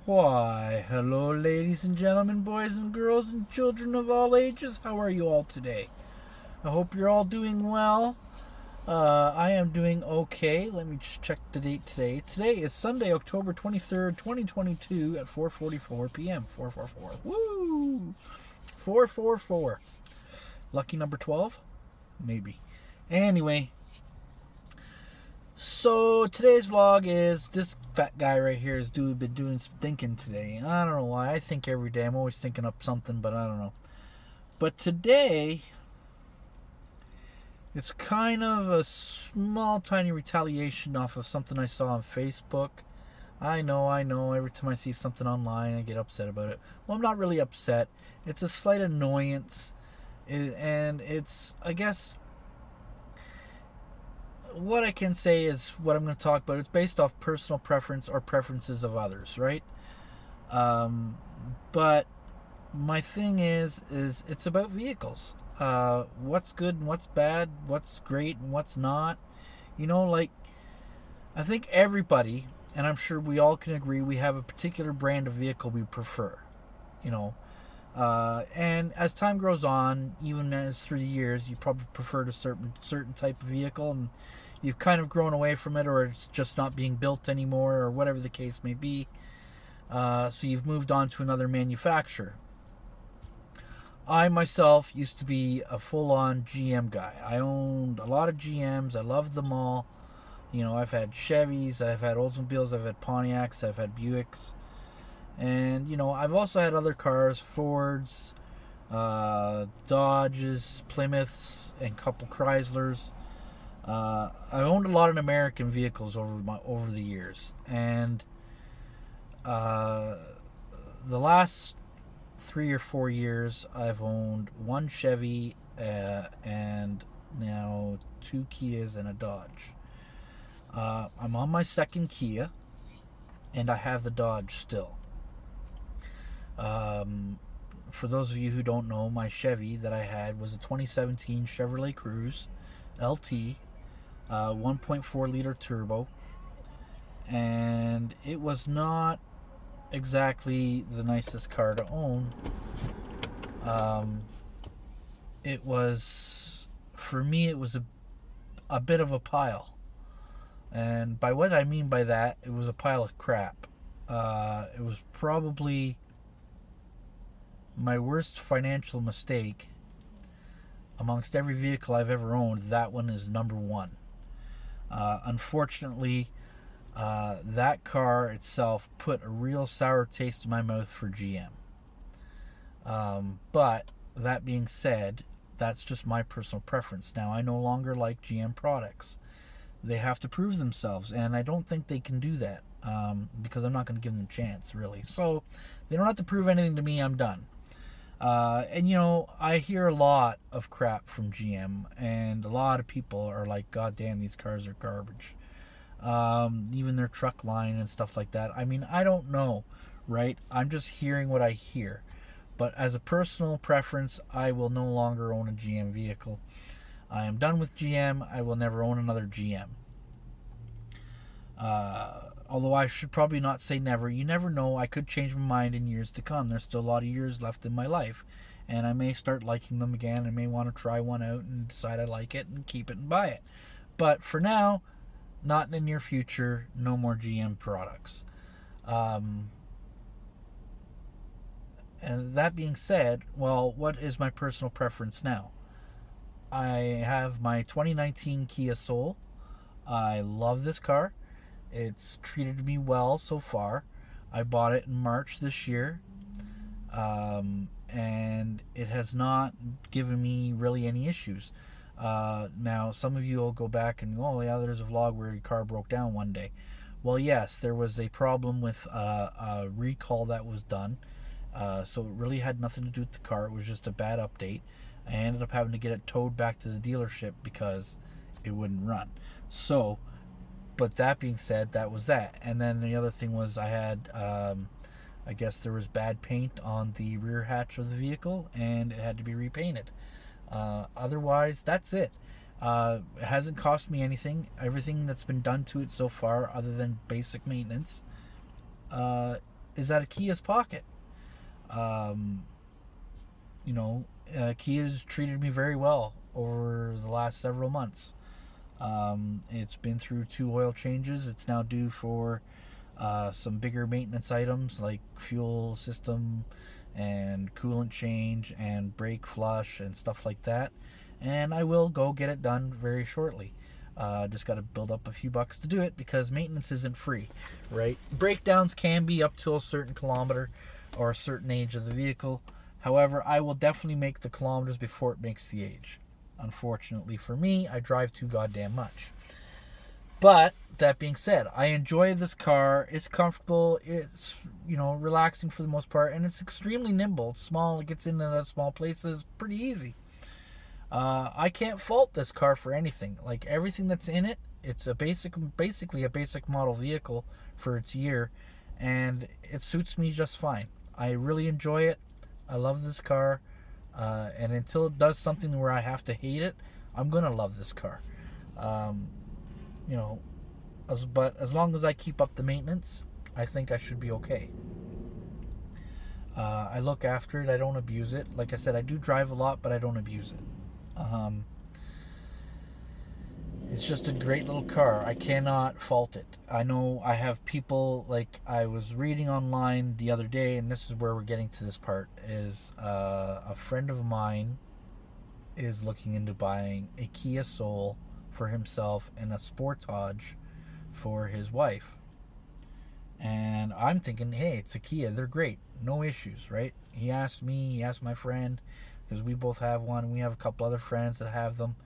Why, hello, ladies and gentlemen, boys and girls, and children of all ages. How are you all today? I hope you're all doing well. I am doing okay. Let me just check the date today. Today is Sunday, October 23rd, 2022 at 4:44 p.m. 444. Woo! 444. Lucky number 12? Maybe. Anyway, so today's vlog is this fat guy right here has been doing some thinking today. I don't know why. I think every day. I'm always thinking up something, but I don't know. But today, it's kind of a small, tiny retaliation off of something I saw on Facebook. I know. Every time I see something online, I get upset about it. Well, I'm not really upset. It's a slight annoyance. And it's, I guess, what I can say is what I'm going to talk about. It's based off personal preference or preferences of others, right? But my thing is it's about vehicles. What's good and what's bad, what's great and what's not. Like, I think everybody, and I'm sure we all can agree, we have a particular brand of vehicle we prefer. And as time goes on, even as through the years, you probably preferred a certain type of vehicle, and you've kind of grown away from it, or it's just not being built anymore, or whatever the case may be. So you've moved on to another manufacturer. I myself used to be a full-on GM guy. I owned a lot of GMs. I loved them all. I've had Chevys, I've had Oldsmobiles, I've had Pontiacs, I've had Buicks. And, I've also had other cars, Fords, Dodges, Plymouths, and a couple Chryslers. I owned a lot of American vehicles over the years. And the last 3 or 4 years, I've owned one Chevy and now 2 Kias and a Dodge. I'm on my second Kia, and I have the Dodge still. For those of you who don't know, my Chevy that I had was a 2017 Chevrolet Cruze LT, 1.4 liter turbo, and it was not exactly the nicest car to own. It was, for me, it was a bit of a pile. And by what I mean by that, it was a pile of crap. It was probably my worst financial mistake amongst every vehicle I've ever owned. That one is number one. Unfortunately, that car itself put a real sour taste in my mouth for GM. But that being said, that's just my personal preference. Now, I no longer like GM products. They have to prove themselves, and I don't think they can do that, because I'm not going to give them a chance, really. So they don't have to prove anything to me. I'm done. And I hear a lot of crap from GM, and a lot of people are like, God damn, these cars are garbage. Even their truck line and stuff like that. I mean, I don't know, right? I'm just hearing what I hear. But as a personal preference, I will no longer own a GM vehicle. I am done with GM. I will never own another GM. Although I should probably not say never. You never know. I could change my mind in years to come. There's still a lot of years left in my life, and I may start liking them again. I may want to try one out and decide I like it and keep it and buy it. But for now, not in the near future, no more GM products. And that being said, well, what is my personal preference now? I have my 2019 Kia Soul. I love this car. It's treated me well so far. I bought it in March this year, and it has not given me really any issues. Now, some of you will go back and go, oh yeah, there's a vlog where your car broke down one day. Well, yes, there was a problem with a recall that was done, so it really had nothing to do with the car. It was just a bad update. I ended up having to get it towed back to the dealership because it wouldn't run. So, but that being said, that was that. And then the other thing was I had, I guess there was bad paint on the rear hatch of the vehicle, and it had to be repainted. Otherwise, that's it. It hasn't cost me anything. Everything that's been done to it so far, other than basic maintenance, is out of Kia's pocket. Um, Kia's treated me very well over the last several months. It's been through 2 oil changes. It's now due for some bigger maintenance items like fuel system and coolant change and brake flush and stuff like that. And I will go get it done very shortly. Just got to build up a few bucks to do it because maintenance isn't free, right? Breakdowns can be up to a certain kilometer or a certain age of the vehicle. However, I will definitely make the kilometers before it makes the age. Unfortunately for me, I drive too goddamn much. But that being said, I enjoy this car. It's comfortable. It's, relaxing for the most part, and it's extremely nimble. It's small. It gets in and out of small places pretty easy. I can't fault this car for anything. Like everything that's in it, it's basically a basic model vehicle for its year, and it suits me just fine. I really enjoy it. I love this car, and until it does something where I have to hate it, I'm gonna love this car. But as long as I keep up the maintenance, I think I should be okay. I look after it. I don't abuse it. Like I said, I do drive a lot, but I don't abuse it. It's just a great little car. I cannot fault it. I know I have people, like I was reading online the other day, and this is where we're getting to this part, is a friend of mine is looking into buying a Kia Soul for himself and a Sportage for his wife. And I'm thinking, hey, it's a Kia. They're great. No issues, right? He asked my friend, because we both have one. We have a couple other friends that have them.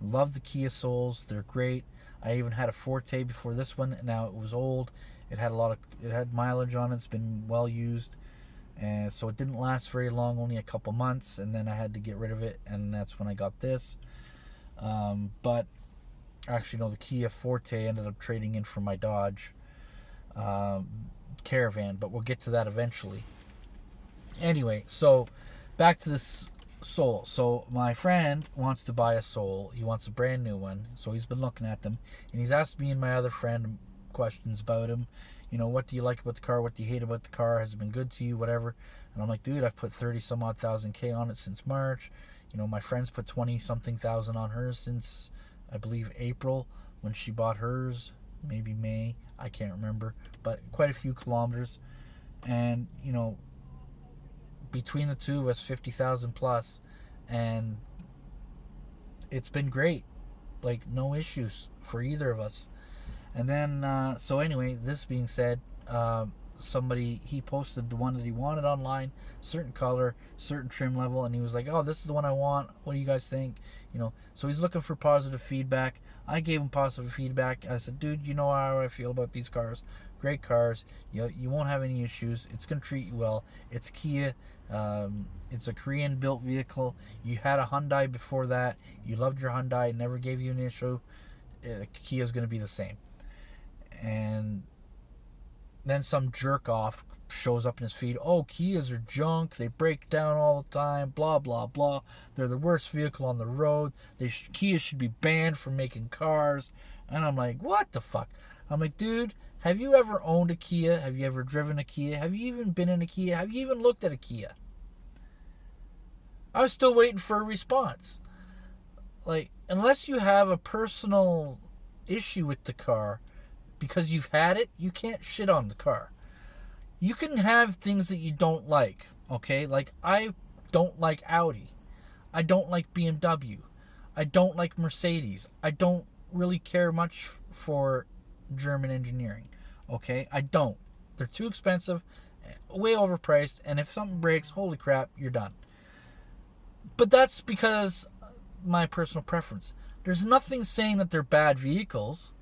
Love the Kia Souls. They're great. I even had a Forte before this one. Now it was old. It had mileage on it. It's been well used. And so it didn't last very long, only a couple months. And then I had to get rid of it. And that's when I got this. But actually, no, the Kia Forte ended up trading in for my Dodge Caravan. But we'll get to that eventually. Anyway, so back to this Soul. So my friend wants to buy a Soul. He wants a brand new one. So he's been looking at them, and he's asked me and my other friend questions about him. What do you like about the car? What do you hate about the car? Has it been good to you? Whatever. And I'm like, dude, I've put 30 some odd thousand K on it since March. My friend's put 20 something thousand on hers since, I believe, April when she bought hers. Maybe May. I can't remember. But quite a few kilometers. And, between the two of us, 50,000 plus, and it's been great. Like, no issues for either of us. And then, so anyway, this being said, he posted the one that he wanted online, certain color, certain trim level, and he was like, oh, this is the one I want. What do you guys think? So he's looking for positive feedback. I gave him positive feedback. I said, dude, you know how I feel about these cars. Great cars. You won't have any issues. It's going to treat you well. It's Kia. It's a Korean built vehicle. You had a Hyundai before that. You loved your Hyundai. It never gave you an issue. Kia's going to be the same. And then some jerk off shows up in his feed. Oh, Kias are junk. They break down all the time. Blah, blah, blah. They're the worst vehicle on the road. Kia should be banned from making cars. And I'm like, what the fuck? I'm like, dude, have you ever owned a Kia? Have you ever driven a Kia? Have you even been in a Kia? Have you even looked at a Kia? I was still waiting for a response. Like, unless you have a personal issue with the car because you've had it, you can't shit on the car. You can have things that you don't like, okay? Like, I don't like Audi. I don't like BMW. I don't like Mercedes. I don't really care much for German engineering, okay? I don't. They're too expensive, way overpriced, and if something breaks, holy crap, you're done. But that's because my personal preference. There's nothing saying that they're bad vehicles.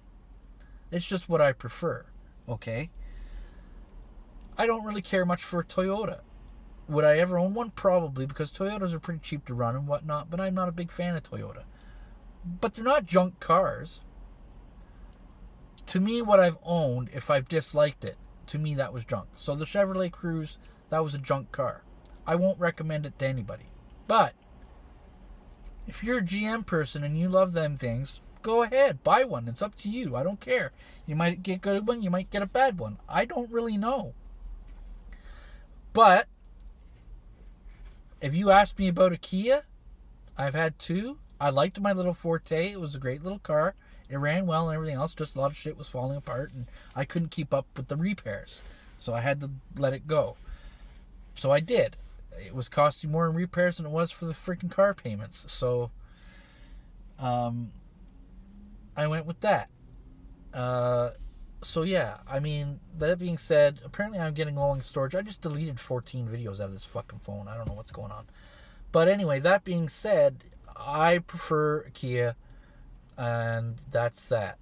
It's just what I prefer, okay? I don't really care much for a Toyota. Would I ever own one? Probably, because Toyotas are pretty cheap to run and whatnot, but I'm not a big fan of Toyota. But they're not junk cars. To me, what I've owned, if I've disliked it, to me that was junk. So the Chevrolet Cruze, that was a junk car. I won't recommend it to anybody. But if you're a GM person and you love them things, go ahead, buy one. It's up to you. I don't care. You might get a good one, you might get a bad one. I don't really know. But if you ask me about a Kia, I've had two. I liked my little Forte. It was a great little car. It ran well and everything else. Just a lot of shit was falling apart, and I couldn't keep up with the repairs. So I had to let it go. So I did. It was costing more in repairs than it was for the freaking car payments. So I went with that. So yeah, I mean, that being said, apparently I'm getting low on storage. I just deleted 14 videos out of this fucking phone. I don't know what's going on. But anyway, that being said, I prefer a Kia, and that's that.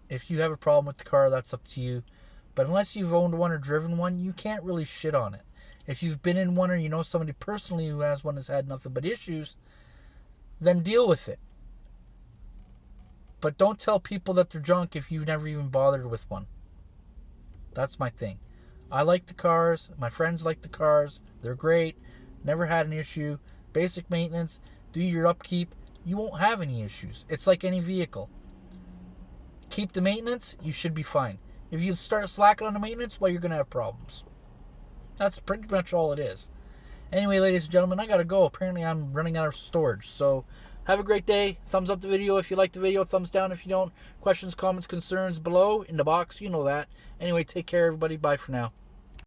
If you have a problem with the car, that's up to you. But unless you've owned one or driven one, you can't really shit on it. If you've been in one or you know somebody personally who has one that's had nothing but issues, then deal with it. But don't tell people that they're junk if you've never even bothered with one. That's my thing. I like the cars. My friends like the cars. They're great. Never had an issue. Basic maintenance. Do your upkeep. You won't have any issues. It's like any vehicle. Keep the maintenance. You should be fine. If you start slacking on the maintenance, well, you're going to have problems. That's pretty much all it is. Anyway, ladies and gentlemen, I got to go. Apparently, I'm running out of storage. So, have a great day. Thumbs up the video if you like the video. Thumbs down if you don't. Questions, comments, concerns below in the box. You know that. Anyway, take care, everybody. Bye for now.